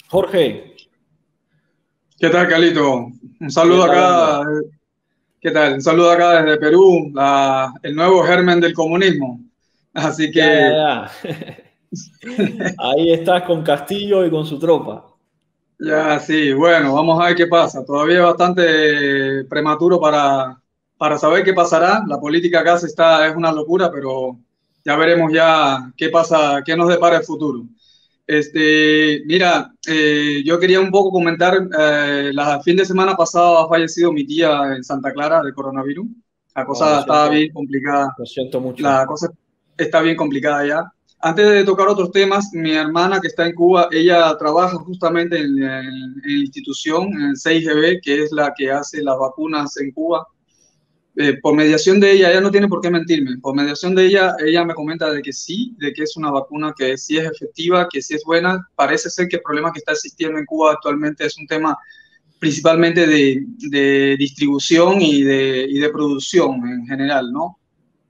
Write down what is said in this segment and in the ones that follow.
Jorge, ¿Qué tal, Calito? Un ¿qué saludo tal, acá. hombre? ¿Qué tal? Un saludo acá desde Perú, el nuevo germen del comunismo. Así Ya, ya, que, ya. Ahí estás con Castillo y con su tropa. ya sí, bueno, vamos a ver qué pasa. Todavía es bastante prematuro para saber qué pasará. La política acá es una locura, pero ya veremos ya qué pasa, qué nos depara el futuro. Mira, yo quería un poco comentar, la fin de semana pasado ha fallecido mi tía en Santa Clara de coronavirus. La Oh, cosa estaba bien complicada, lo siento mucho. la cosa está bien complicada ya. Antes de tocar otros temas, mi hermana que está en Cuba, ella trabaja justamente en la institución, en 6GB, que es la que hace las vacunas en Cuba. Por mediación de ella no tiene por qué mentirme, por mediación de ella me comenta de que sí, de que es una vacuna que sí es efectiva, que sí es buena. Parece ser que el problema que está existiendo en Cuba actualmente es un tema principalmente de distribución y de producción en general, ¿no?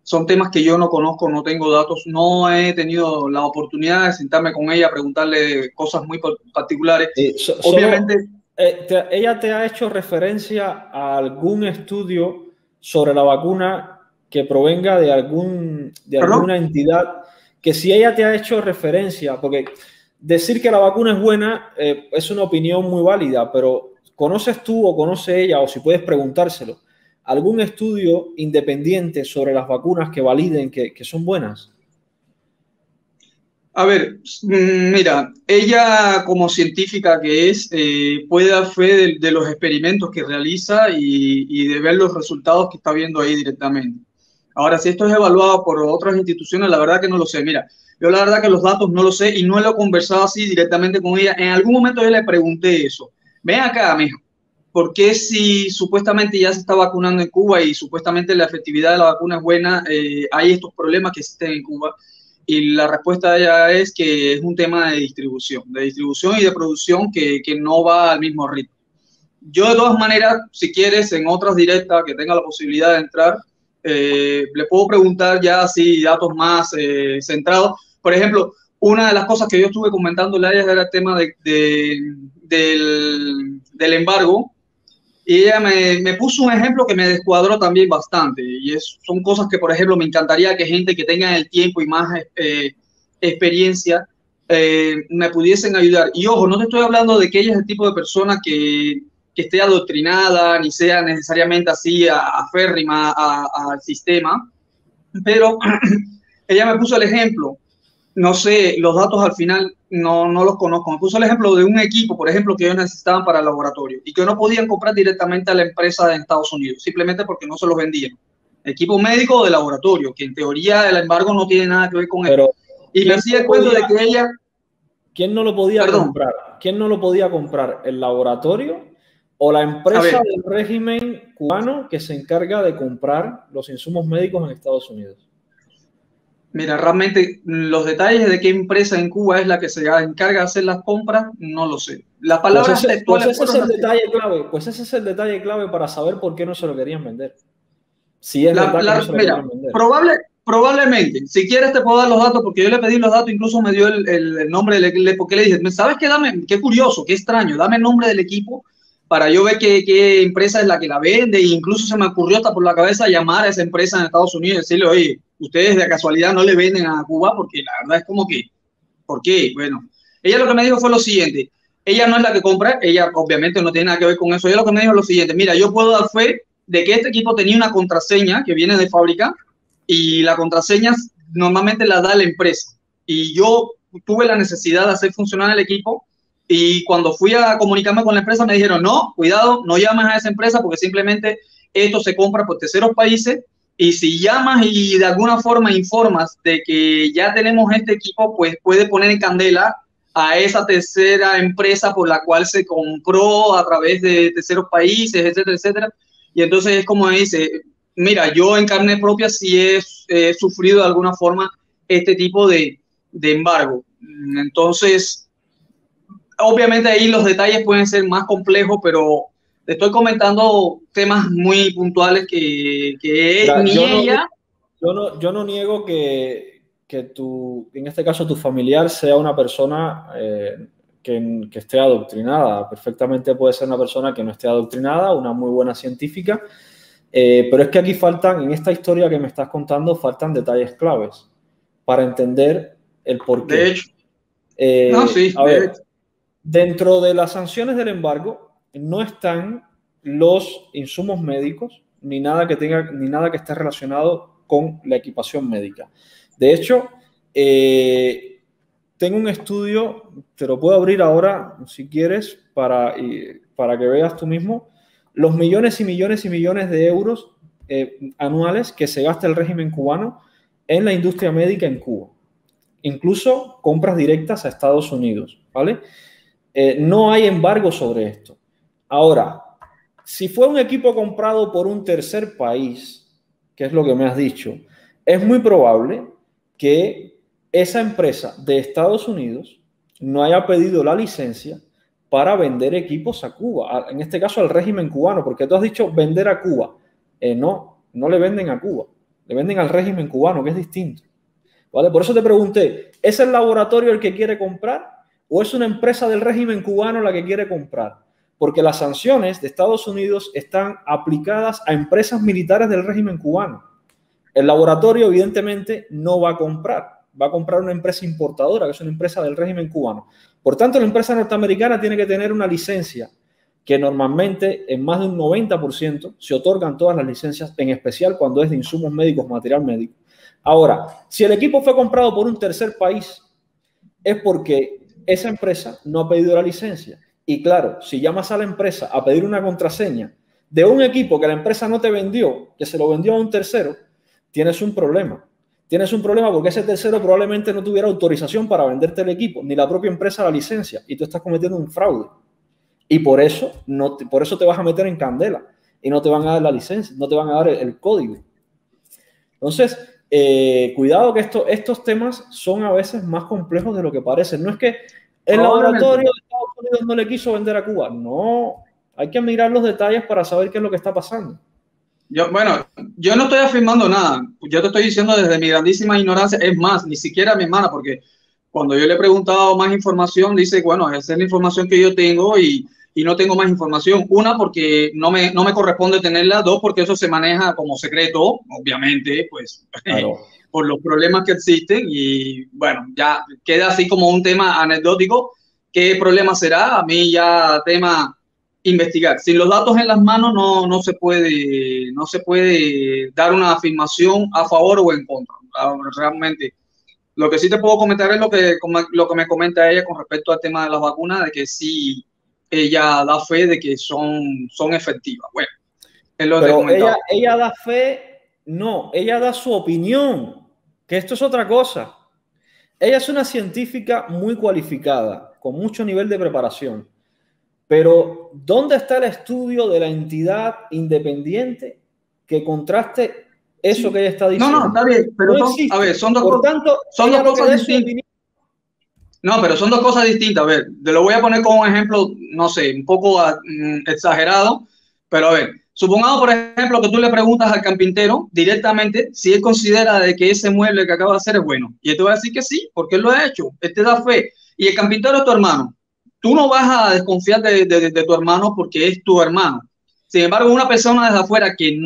Son temas que yo no conozco, no tengo datos, no he tenido la oportunidad de sentarme con ella, preguntarle cosas muy particulares. Solo, Obviamente, ella te ha hecho referencia a algún estudio sobre la vacuna que provenga de perdón. alguna entidad, que si ella te ha hecho referencia, porque decir que la vacuna es buena es una opinión muy válida, pero ¿conoces tú o conoce ella, o si puedes preguntárselo, algún estudio independiente sobre las vacunas que validen que son buenas? A ver, mira, ella como científica que es, puede dar fe de los experimentos que realiza y de ver los resultados que está viendo ahí directamente. Ahora, si esto es evaluado por otras instituciones, la verdad que no lo sé. Mira, yo la verdad que los datos no lo sé y no lo he conversado así directamente con ella. En algún momento yo le pregunté eso. Ven acá, mijo, ¿por qué si supuestamente ya se está vacunando en Cuba y supuestamente la efectividad de la vacuna es buena, hay estos problemas que existen en Cuba? Y la respuesta de ella es que es un tema de distribución y de producción que no va al mismo ritmo. Yo de todas maneras, si quieres, en otras directas que tenga la posibilidad de entrar, le puedo preguntar ya así datos más centrados. Por ejemplo, una de las cosas que yo estuve comentando a ella era el tema del embargo, y ella me puso un ejemplo que me descuadró también bastante. Son cosas que, por ejemplo, me encantaría que gente que tenga el tiempo y más experiencia me pudiesen ayudar. Y ojo, no te estoy hablando de que ella es el tipo de persona que esté adoctrinada, ni sea necesariamente así aférrima al sistema, pero ella me puso el ejemplo. No sé, los datos al final no los conozco. Me puso el ejemplo de un equipo, por ejemplo, que ellos necesitaban para el laboratorio y que no podían comprar directamente a la empresa de Estados Unidos, simplemente porque no se los vendían. Equipo médico o de laboratorio, que en teoría el embargo no tiene nada que ver con esto. Pero Y me ¿quién hacía no el cuento podía, de que ella, ¿quién no lo podía perdón, comprar? ¿Quién no lo podía comprar? ¿El laboratorio o la a empresa ver, del régimen cubano que se encarga de comprar los insumos médicos en Estados Unidos? mira, realmente los detalles de qué empresa en Cuba es la que se encarga de hacer las compras, no lo sé. Las palabras Pues textuales ese es fueron el las detalle clave. Pues ese es el detalle clave para saber por qué no se lo querían vender. Si es verdad que no se lo Mira, querían vender. probablemente, si quieres te puedo dar los datos, porque yo le pedí los datos, incluso me dio el nombre porque le dije, ¿sabes qué? Qué curioso, qué extraño, dame el nombre del equipo para yo ver qué empresa es la que la vende, e incluso se me ocurrió hasta por la cabeza llamar a esa empresa en Estados Unidos y decirle, oye, ustedes de casualidad no le venden a Cuba, porque la verdad es como que, ¿por qué? Bueno, ella lo que me dijo fue lo siguiente, ella no es la que compra, ella obviamente no tiene nada que ver con eso, ella lo que me dijo es lo siguiente, mira, yo puedo dar fe de que este equipo tenía una contraseña que viene de fábrica y la contraseña normalmente la da la empresa. Y yo tuve la necesidad de hacer funcionar el equipo y cuando fui a comunicarme con la empresa me dijeron, no, cuidado, no llames a esa empresa porque simplemente esto se compra por terceros países y si llamas y de alguna forma informas de que ya tenemos este equipo, pues puede poner en candela a esa tercera empresa por la cual se compró a través de terceros países, etcétera, etcétera. Y entonces es como dice, mira, yo en carne propia sí he sufrido de alguna forma este tipo de embargo. Entonces, obviamente ahí los detalles pueden ser más complejos, pero te estoy comentando temas muy puntuales que Mira, ni ella. yo no niego en este caso, tu familiar sea una persona que esté adoctrinada. Perfectamente puede ser una persona que no esté adoctrinada, una muy buena científica. Pero es que aquí faltan, en esta historia que me estás contando, faltan detalles claves para entender el porqué. De hecho. No, sí, a ver, dentro de las sanciones del embargo no están los insumos médicos ni nada que esté relacionado con la equipación médica. De hecho, tengo un estudio, te lo puedo abrir ahora si quieres para que veas tú mismo los millones y millones y millones de euros anuales que se gasta el régimen cubano en la industria médica en Cuba. Incluso compras directas a Estados Unidos, ¿vale? No hay embargo sobre esto. Ahora, si fue un equipo comprado por un tercer país, que es lo que me has dicho, es muy probable que esa empresa de Estados Unidos no haya pedido la licencia para vender equipos a Cuba, en este caso al régimen cubano, porque tú has dicho vender a Cuba. No le venden a Cuba, le venden al régimen cubano, que es distinto. ¿Vale? Por eso te pregunté, ¿es el laboratorio el que quiere comprar o es una empresa del régimen cubano la que quiere comprar? Porque las sanciones de Estados Unidos están aplicadas a empresas militares del régimen cubano. El laboratorio, evidentemente, no va a comprar una empresa importadora, que es una empresa del régimen cubano. Por tanto, la empresa norteamericana tiene que tener una licencia que normalmente en más de un 90% se otorgan todas las licencias, en especial cuando es de insumos médicos, material médico. Ahora, si el equipo fue comprado por un tercer país, es porque esa empresa no ha pedido la licencia. Y claro, si llamas a la empresa a pedir una contraseña de un equipo que la empresa no te vendió, que se lo vendió a un tercero, tienes un problema. Tienes un problema porque ese tercero probablemente no tuviera autorización para venderte el equipo, ni la propia empresa la licencia, y tú estás cometiendo un fraude. Y por eso te vas a meter en candela y no te van a dar la licencia, no te van a dar el código. Entonces, cuidado que estos temas son a veces más complejos de lo que parecen. No es que el laboratorio de Estados Unidos no le quiso vender a Cuba. No, hay que mirar los detalles para saber qué es lo que está pasando. Yo no estoy afirmando nada. Yo te estoy diciendo desde mi grandísima ignorancia. Es más, ni siquiera a mi hermana, porque cuando yo le he preguntado más información, dice, bueno, esa es la información que yo tengo y no tengo más información. Una, porque no me corresponde tenerla. Dos, porque eso se maneja como secreto, obviamente, pues, claro, por los problemas que existen. Y bueno, ya queda así como un tema anecdótico. ¿Qué problema será? A mí ya tema investigar. Sin los datos en las manos no se puede dar una afirmación a favor o en contra. Realmente, lo que sí te puedo comentar es lo que me comenta ella con respecto al tema de las vacunas, de que sí, ella da fe de que son efectivas. Bueno, es lo pero ella da fe, no, ella da su opinión, que esto es otra cosa. Ella es una científica muy cualificada, con mucho nivel de preparación. Pero, ¿dónde está el estudio de la entidad independiente que contraste eso que ella está diciendo? No, está bien, pero no existe. A ver, son dos cosas distintas. No, pero son dos cosas distintas. A ver, te lo voy a poner como un ejemplo, no sé, un poco exagerado, pero a ver, supongamos, por ejemplo, que tú le preguntas al carpintero directamente si él considera de que ese mueble que acaba de hacer es bueno. Y él te va a decir que sí, porque él lo ha hecho, él te da fe. Y el carpintero es tu hermano. Tú no vas a desconfiar de tu hermano porque es tu hermano. Sin embargo, una persona desde afuera que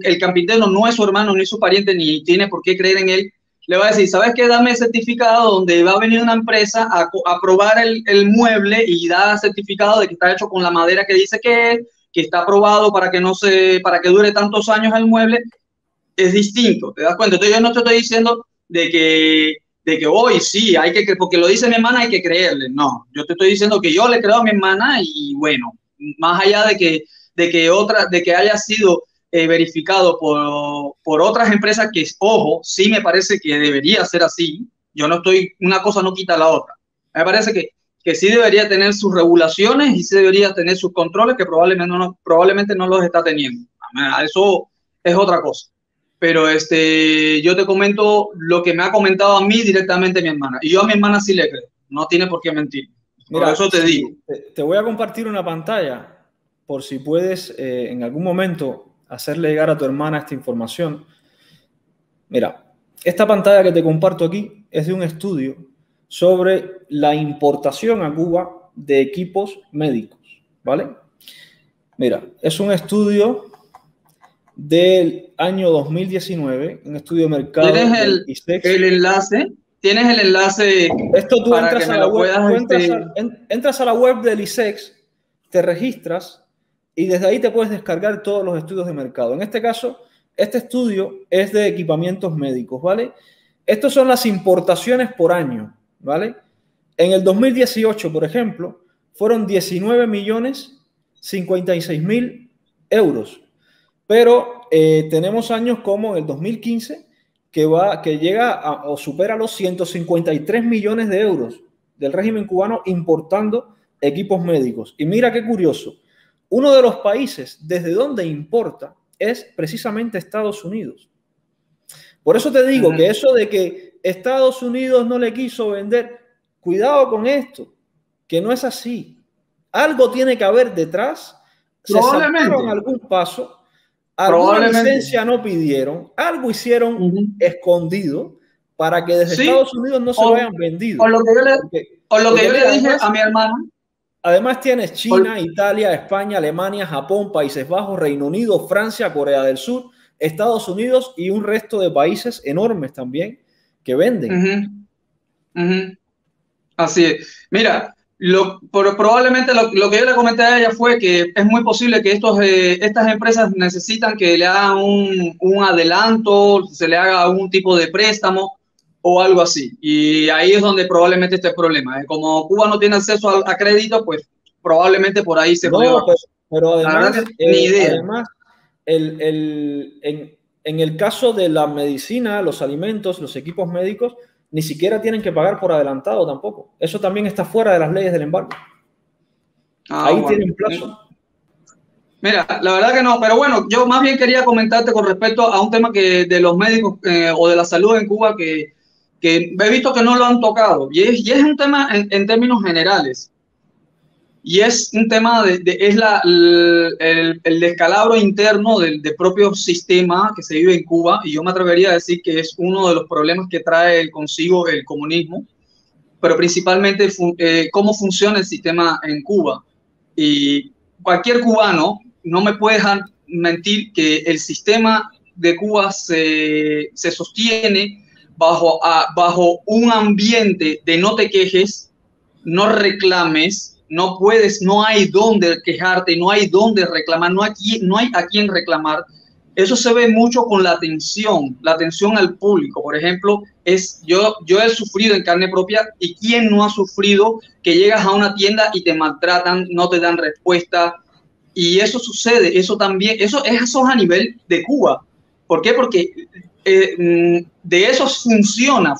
el carpintero no es su hermano ni su pariente ni tiene por qué creer en él, le va a decir, ¿sabes qué? Dame el certificado donde va a venir una empresa a probar el mueble y da certificado de que está hecho con la madera que dice que está aprobado para que dure tantos años el mueble. Es distinto, ¿te das cuenta? Entonces yo no te estoy diciendo de que hoy sí, porque lo dice mi hermana hay que creerle. No, yo te estoy diciendo que yo le creo a mi hermana y bueno, más allá de que haya sido verificado por otras empresas que, ojo, sí me parece que debería ser así. Una cosa no quita la otra. Me parece que sí debería tener sus regulaciones y sí debería tener sus controles que probablemente no los está teniendo. Eso es otra cosa. Pero yo te comento lo que me ha comentado a mí directamente mi hermana. Y yo a mi hermana sí le creo. No tiene por qué mentir. Por eso te digo. Te voy a compartir una pantalla por si puedes en algún momento hacerle llegar a tu hermana esta información. Mira, esta pantalla que te comparto aquí es de un estudio sobre la importación a Cuba de equipos médicos, ¿vale? Mira, es un estudio del año 2019, un estudio de mercado del ISEX. El enlace? ¿Tienes el enlace Esto tú para entras que me a la lo web, puedas... entras a la web del ISEX, te registras y desde ahí te puedes descargar todos los estudios de mercado. En este caso, este estudio es de equipamientos médicos, ¿vale? Estas son las importaciones por año, ¿vale? En el 2018, por ejemplo, fueron 19.056.000 euros. Pero tenemos años como el 2015 que llega o supera los 153 millones de euros del régimen cubano importando equipos médicos. Y mira qué curioso, uno de los países desde donde importa es precisamente Estados Unidos. Por eso te digo que eso de que Estados Unidos no le quiso vender, cuidado con esto, que no es así. Algo tiene que haber detrás, se saltaron algún paso, alguna licencia no pidieron, algo hicieron escondido para que desde Estados Unidos no se lo hayan vendido. O lo que yo le dije a mi hermana. Además tienes China, Italia, España, Alemania, Japón, Países Bajos, Reino Unido, Francia, Corea del Sur, Estados Unidos y un resto de países enormes también que venden. Así es. Mira, probablemente lo que yo le comenté a ella fue que es muy posible que estas empresas necesitan que le hagan un adelanto, se le haga algún tipo de préstamo o algo así. Y ahí es donde probablemente esté el problema. Como Cuba no tiene acceso a crédito, pues probablemente por ahí se puede. Pero además, ni idea. Además en el caso de la medicina, los alimentos, los equipos médicos, ni siquiera tienen que pagar por adelantado tampoco. Eso también está fuera de las leyes del embargo. Ahí tienen plazo. Mira, la verdad que no, pero bueno, yo más bien quería comentarte con respecto a un tema de los médicos o de la salud en Cuba que he visto que no lo han tocado. Y es un tema en términos generales. Y es un tema el descalabro interno del propio sistema que se vive en Cuba. Y yo me atrevería a decir que es uno de los problemas que trae consigo el comunismo, pero principalmente cómo funciona el sistema en Cuba. Y cualquier cubano no me puede dejar mentir que el sistema de Cuba se sostiene bajo un ambiente de no te quejes, no reclames, no puedes, no hay dónde quejarte, no hay dónde reclamar, no hay a quién reclamar. Eso se ve mucho con la atención al público. Por ejemplo, yo he sufrido en carne propia, y quién no ha sufrido que llegas a una tienda y te maltratan, no te dan respuesta, y eso sucede, eso también, eso es a nivel de Cuba. ¿Por qué? Porque de eso funciona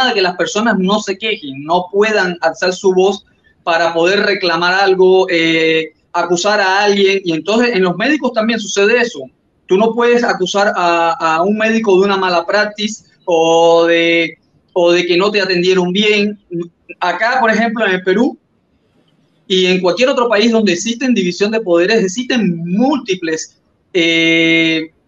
de que las personas no se quejen, no puedan alzar su voz para poder reclamar algo, acusar a alguien. Y entonces en los médicos también sucede eso. Tú no puedes acusar a un médico de una mala praxis o de que no te atendieron bien. Acá, por ejemplo, en el Perú y en cualquier otro país donde existen división de poderes, existen múltiples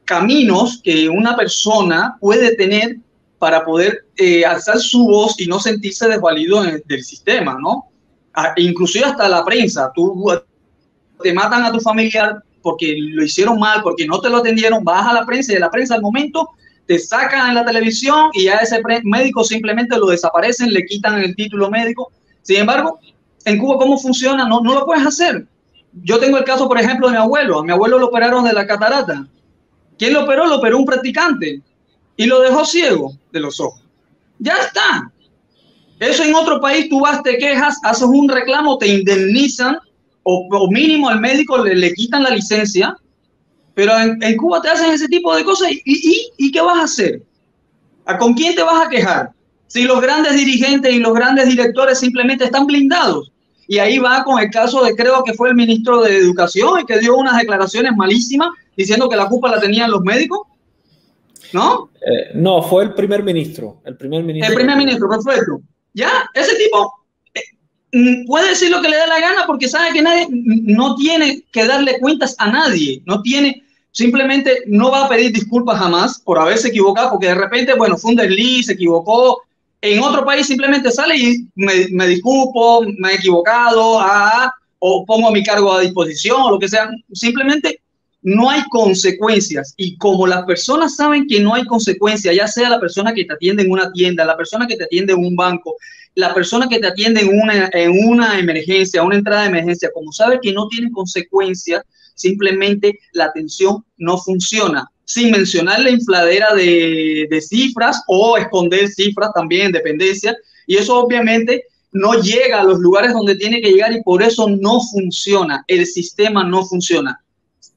caminos que una persona puede tener para poder alzar su voz y no sentirse desvalido del sistema, ¿no? Inclusive hasta la prensa. Tú te matan a tu familiar porque lo hicieron mal, porque no te lo atendieron, vas a la prensa y de la prensa al momento te sacan en la televisión y a ese médico simplemente lo desaparecen, le quitan el título médico. Sin embargo, en Cuba, ¿cómo funciona? No lo puedes hacer. Yo tengo el caso, por ejemplo, de mi abuelo. A mi abuelo lo operaron de la catarata. ¿Quién lo operó? Lo operó un practicante y lo dejó ciego de los ojos. Ya está. Eso en otro país tú vas, te quejas, haces un reclamo, te indemnizan o mínimo al médico le quitan la licencia, pero en Cuba te hacen ese tipo de cosas y ¿qué vas a hacer? ¿Con quién te vas a quejar? Si los grandes dirigentes y los grandes directores simplemente están blindados. Y ahí va con el caso de, creo que fue el ministro de Educación, y que dio unas declaraciones malísimas diciendo que la culpa la tenían los médicos, ¿no? No, fue el primer ministro. El primer ministro, perfecto. Ya, ese tipo puede decir lo que le dé la gana porque sabe que nadie no tiene que darle cuentas a nadie, simplemente no va a pedir disculpas jamás por haberse equivocado, porque de repente, bueno, fue un desliz, se equivocó, En otro país simplemente sale y me disculpo, me he equivocado, o pongo mi cargo a disposición o lo que sea. Simplemente no hay consecuencias. Y como las personas saben que no hay consecuencias, ya sea la persona que te atiende en una tienda, la persona que te atiende en un banco, la persona que te atiende en una emergencia, una entrada de emergencia, como sabe que no tiene consecuencias, simplemente la atención no funciona. Sin mencionar la infladera de cifras o esconder cifras también en dependencia. Y eso obviamente no llega a los lugares donde tiene que llegar y por eso no funciona. El sistema no funciona.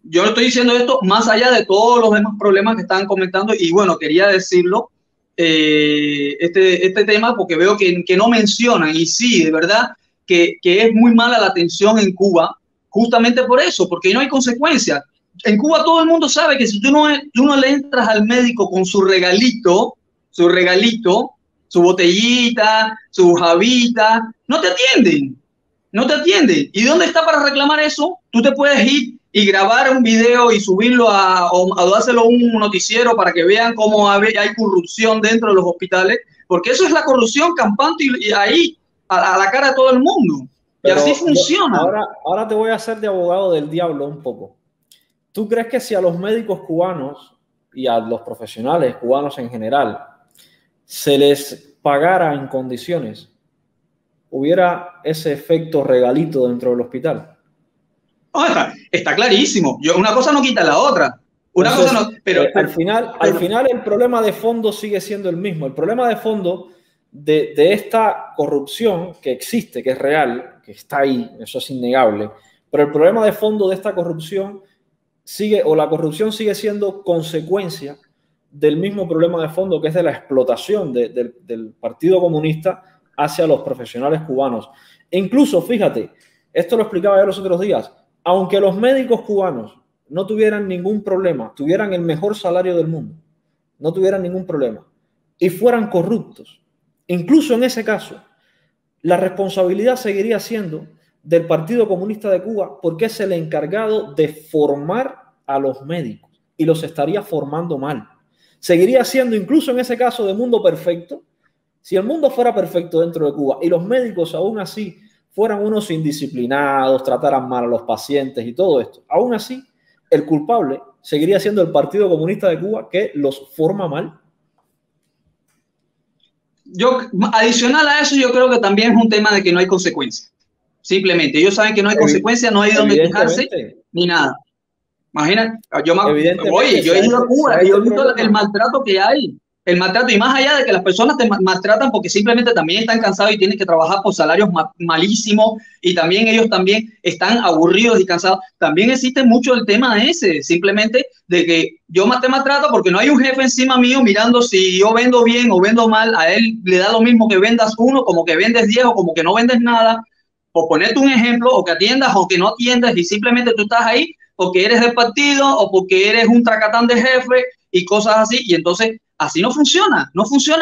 Yo estoy diciendo esto más allá de todos los demás problemas que están comentando y bueno, quería decirlo este tema porque veo que no mencionan y sí, de verdad que es muy mala la atención en Cuba justamente por eso, porque no hay consecuencias. En Cuba todo el mundo sabe que si tú no le entras al médico con su regalito, su botellita, su jabita, no te atienden, no te atienden. ¿Y dónde está para reclamar eso? Tú te puedes ir y grabar un video y subirlo o dárselo a un noticiero para que vean cómo hay corrupción dentro de los hospitales, porque eso es la corrupción campante y ahí a la cara de todo el mundo. Pero y así funciona. Ahora te voy a hacer de abogado del diablo un poco. ¿Tú crees que si a los médicos cubanos y a los profesionales cubanos en general se les pagara en condiciones, hubiera ese efecto regalito dentro del hospital? Está clarísimo. Una cosa no quita la otra. Entonces, cosa no, pero al final el problema de fondo sigue siendo el mismo. El problema de fondo de esta corrupción que existe, que es real, que está ahí, eso es innegable, pero el problema de fondo de esta corrupción la corrupción sigue siendo consecuencia del mismo problema de fondo que es de la explotación del Partido Comunista hacia los profesionales cubanos. E incluso, fíjate, esto lo explicaba yo los otros días, aunque los médicos cubanos no tuvieran ningún problema, tuvieran el mejor salario del mundo, no tuvieran ningún problema, y fueran corruptos, incluso en ese caso, la responsabilidad seguiría siendo del Partido Comunista de Cuba porque es el encargado de formar a los médicos y los estaría formando mal. Seguiría siendo, incluso en ese caso de mundo perfecto, si el mundo fuera perfecto dentro de Cuba y los médicos aún así fueran unos indisciplinados, trataran mal a los pacientes y todo esto, aún así el culpable seguiría siendo el Partido Comunista de Cuba que los forma mal. Adicional a eso, yo creo que también es un tema de que no hay consecuencias. Simplemente, ellos saben que no hay consecuencias, no hay donde quejarse, ni nada. Imagina, yo he ido a Cuba y he visto el maltrato que hay. El maltrato, y más allá de que las personas te maltratan porque simplemente también están cansados y tienen que trabajar por salarios malísimos y también ellos también están aburridos y cansados, también existe mucho el tema ese, simplemente de que yo te maltrato porque no hay un jefe encima mío mirando si yo vendo bien o vendo mal, a él le da lo mismo que vendas uno, como que vendes 10 o como que no vendes nada, por ponerte un ejemplo, o que atiendas o que no atiendas y simplemente tú estás ahí porque eres del partido o porque eres un tracatán de jefe y cosas así, y entonces así no funciona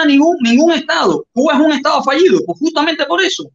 ningún estado. Cuba es un estado fallido, pues justamente por eso,